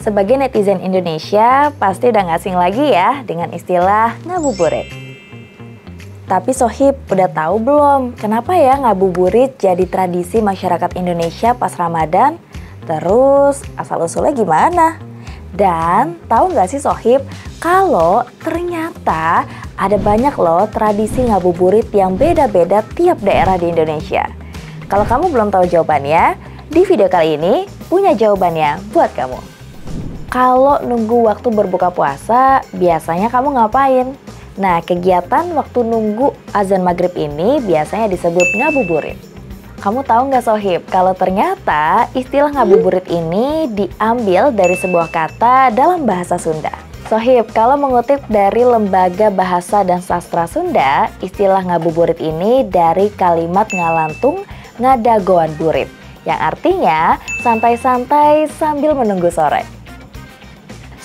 Sebagai netizen Indonesia, pasti udah nggak asing lagi ya dengan istilah ngabuburit. Tapi Sohib, udah tahu belum kenapa ya ngabuburit jadi tradisi masyarakat Indonesia pas Ramadan? Terus asal-usulnya gimana? Dan tahu nggak sih Sohib, kalau ternyata ada banyak loh tradisi ngabuburit yang beda-beda tiap daerah di Indonesia. Kalau kamu belum tahu jawabannya, di video kali ini punya jawabannya buat kamu. Kalau nunggu waktu berbuka puasa, biasanya kamu ngapain? Nah, kegiatan waktu nunggu azan maghrib ini biasanya disebut ngabuburit. Kamu tahu nggak Sohib, kalau ternyata istilah ngabuburit ini diambil dari sebuah kata dalam bahasa Sunda. Sohib, kalau mengutip dari Lembaga Bahasa dan Sastra Sunda, istilah ngabuburit ini dari kalimat ngalantung ngadagoan burit, yang artinya santai-santai sambil menunggu sore.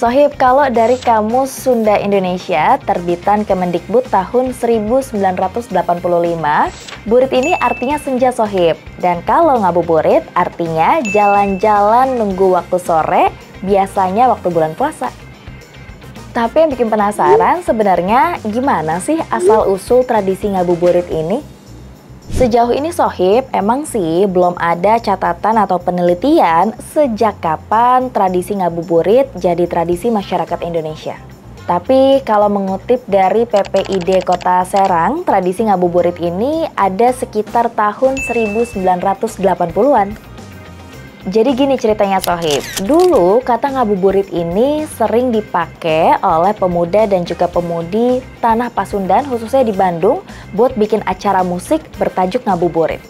Sohib, kalau dari Kamus Sunda Indonesia terbitan Kemendikbud tahun 1985, burit ini artinya senja Sohib. Dan kalau ngabuburit artinya jalan-jalan nunggu waktu sore, biasanya waktu bulan puasa. Tapi yang bikin penasaran sebenarnya gimana sih asal-usul tradisi ngabuburit ini? Sejauh ini Sohib, emang sih belum ada catatan atau penelitian sejak kapan tradisi ngabuburit jadi tradisi masyarakat Indonesia. Tapi kalau mengutip dari PPID Kota Serang, tradisi ngabuburit ini ada sekitar tahun 1980-an. Jadi gini ceritanya Sohib, dulu kata ngabuburit ini sering dipakai oleh pemuda dan juga pemudi Tanah Pasundan khususnya di Bandung buat bikin acara musik bertajuk ngabuburit.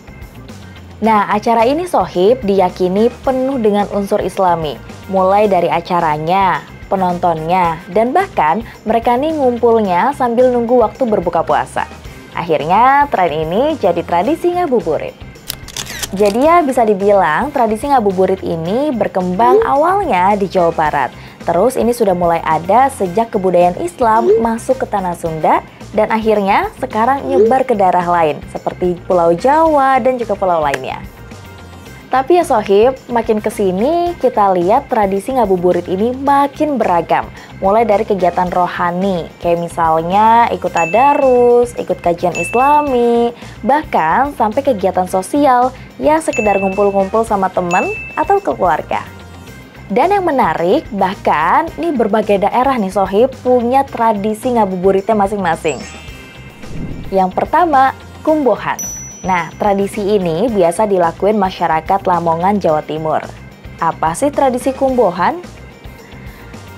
Nah, acara ini Sohib diyakini penuh dengan unsur islami, mulai dari acaranya, penontonnya, dan bahkan mereka nih ngumpulnya sambil nunggu waktu berbuka puasa. Akhirnya tren ini jadi tradisi ngabuburit. Jadi ya bisa dibilang tradisi ngabuburit ini berkembang awalnya di Jawa Barat. Terus ini sudah mulai ada sejak kebudayaan Islam masuk ke tanah Sunda dan akhirnya sekarang nyebar ke daerah lain seperti Pulau Jawa dan juga pulau lainnya. Tapi ya Sohib, makin kesini kita lihat tradisi ngabuburit ini makin beragam. Mulai dari kegiatan rohani, kayak misalnya ikut tadarus, ikut kajian islami, bahkan sampai kegiatan sosial, ya sekedar ngumpul-ngumpul sama teman atau keluarga. Dan yang menarik, bahkan nih berbagai daerah nih Sohib punya tradisi ngabuburitnya masing-masing. Yang pertama, kumbohan. Nah, tradisi ini biasa dilakuin masyarakat Lamongan, Jawa Timur. Apa sih tradisi kumbohan?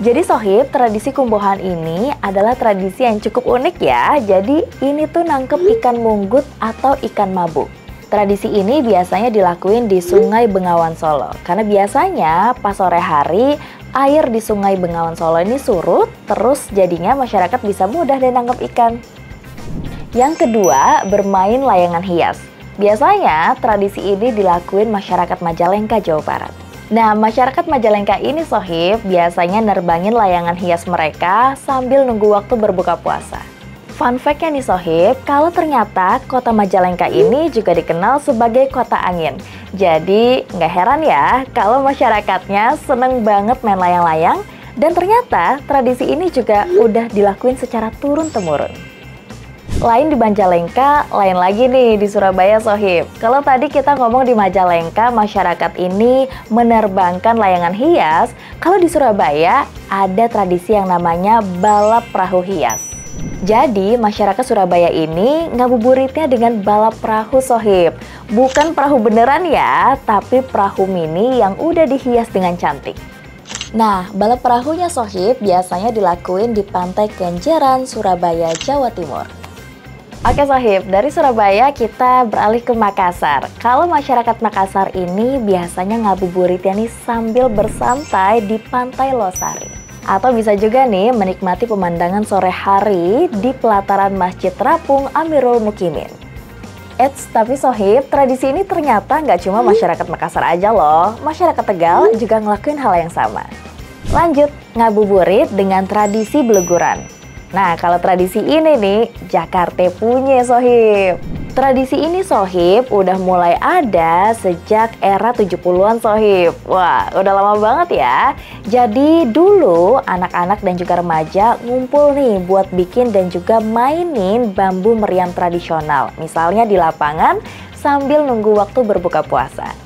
Jadi Sohib, tradisi kumbohan ini adalah tradisi yang cukup unik ya. Jadi ini tuh nangkep ikan munggut atau ikan mabuk. Tradisi ini biasanya dilakuin di Sungai Bengawan Solo. Karena biasanya pas sore hari, air di Sungai Bengawan Solo ini surut, terus jadinya masyarakat bisa mudah deh nangkep ikan. Yang kedua, bermain layangan hias. Biasanya tradisi ini dilakuin masyarakat Majalengka, Jawa Barat. Nah, masyarakat Majalengka ini Sohib biasanya nerbangin layangan hias mereka sambil nunggu waktu berbuka puasa. Fun fact-nya nih Sohib, kalau ternyata kota Majalengka ini juga dikenal sebagai kota angin. Jadi nggak heran ya kalau masyarakatnya seneng banget main layang-layang dan ternyata tradisi ini juga udah dilakuin secara turun-temurun. Lain di Majalengka, lain lagi nih di Surabaya Sohib. Kalau tadi kita ngomong di Majalengka, masyarakat ini menerbangkan layangan hias. Kalau di Surabaya, ada tradisi yang namanya balap perahu hias. Jadi, masyarakat Surabaya ini ngabuburitnya dengan balap perahu Sohib. Bukan perahu beneran ya, tapi perahu mini yang udah dihias dengan cantik. Nah, balap perahunya Sohib biasanya dilakuin di Pantai Kenjeran, Surabaya, Jawa Timur. Oke Sohib, dari Surabaya kita beralih ke Makassar. Kalau masyarakat Makassar ini biasanya ngabuburitnya nih sambil bersantai di Pantai Losari. Atau bisa juga nih menikmati pemandangan sore hari di pelataran Masjid Terapung Amirul Mukminin. Eits, tapi Sohib, tradisi ini ternyata nggak cuma masyarakat Makassar aja loh. Masyarakat Tegal juga ngelakuin hal yang sama. Lanjut, ngabuburit dengan tradisi beleguran. Nah, kalau tradisi ini nih, Jakarta punya Sohib. Tradisi ini Sohib udah mulai ada sejak era 70-an Sohib. Wah, udah lama banget ya. Jadi dulu anak-anak dan juga remaja ngumpul nih buat bikin dan juga mainin bambu meriam tradisional. Misalnya di lapangan sambil nunggu waktu berbuka puasa.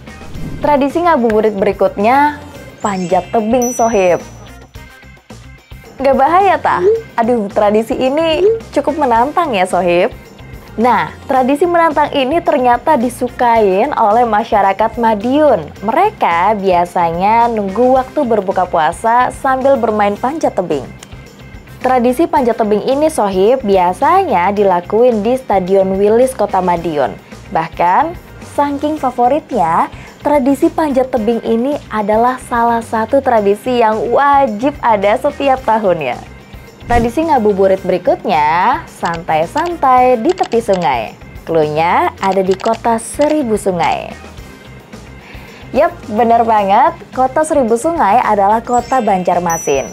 Tradisi ngabuburit berikutnya panjat tebing Sohib. Gak bahaya tah? Aduh, tradisi ini cukup menantang ya Sohib. Nah, tradisi menantang ini ternyata disukain oleh masyarakat Madiun. Mereka biasanya nunggu waktu berbuka puasa sambil bermain panjat tebing. Tradisi panjat tebing ini Sohib biasanya dilakuin di Stadion Wilis Kota Madiun. Bahkan, saking favoritnya, tradisi panjat tebing ini adalah salah satu tradisi yang wajib ada setiap tahunnya. Tradisi ngabuburit berikutnya, santai-santai di tepi sungai. Cluenya ada di kota Seribu Sungai. Yap, bener banget, kota Seribu Sungai adalah kota Banjarmasin.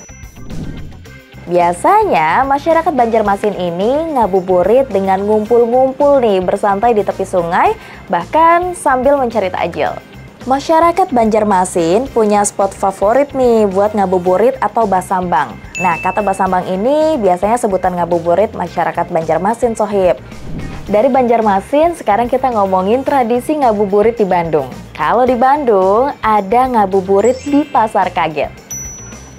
Biasanya, masyarakat Banjarmasin ini ngabuburit dengan ngumpul-ngumpul nih bersantai di tepi sungai, bahkan sambil mencari takjil. Masyarakat Banjarmasin punya spot favorit nih buat ngabuburit atau basambang. Nah, kata basambang ini biasanya sebutan ngabuburit masyarakat Banjarmasin Sohib. Dari Banjarmasin, sekarang kita ngomongin tradisi ngabuburit di Bandung. Kalau di Bandung, ada ngabuburit di Pasar Kaget.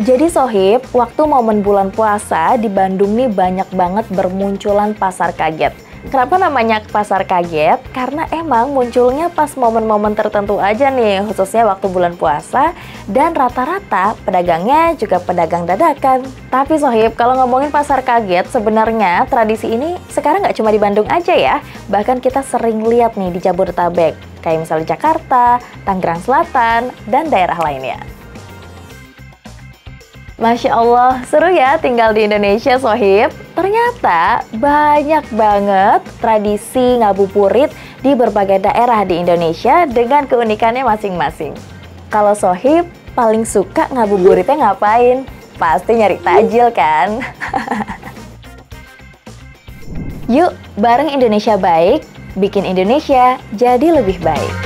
Jadi Sohib, waktu momen bulan puasa di Bandung nih banyak banget bermunculan Pasar Kaget. Kenapa namanya Pasar Kaget? Karena emang munculnya pas momen-momen tertentu aja nih, khususnya waktu bulan puasa, dan rata-rata pedagangnya juga pedagang dadakan. Tapi Sohib, kalau ngomongin Pasar Kaget, sebenarnya tradisi ini sekarang nggak cuma di Bandung aja ya, bahkan kita sering lihat nih di Jabodetabek, kayak misalnya Jakarta, Tangerang Selatan, dan daerah lainnya. Masya Allah, seru ya tinggal di Indonesia Sohib. Ternyata banyak banget tradisi ngabuburit di berbagai daerah di Indonesia dengan keunikannya masing-masing. Kalau Sohib paling suka ngabuburitnya ngapain? Pasti nyari takjil kan? Yuk, bareng Indonesia Baik, bikin Indonesia jadi lebih baik.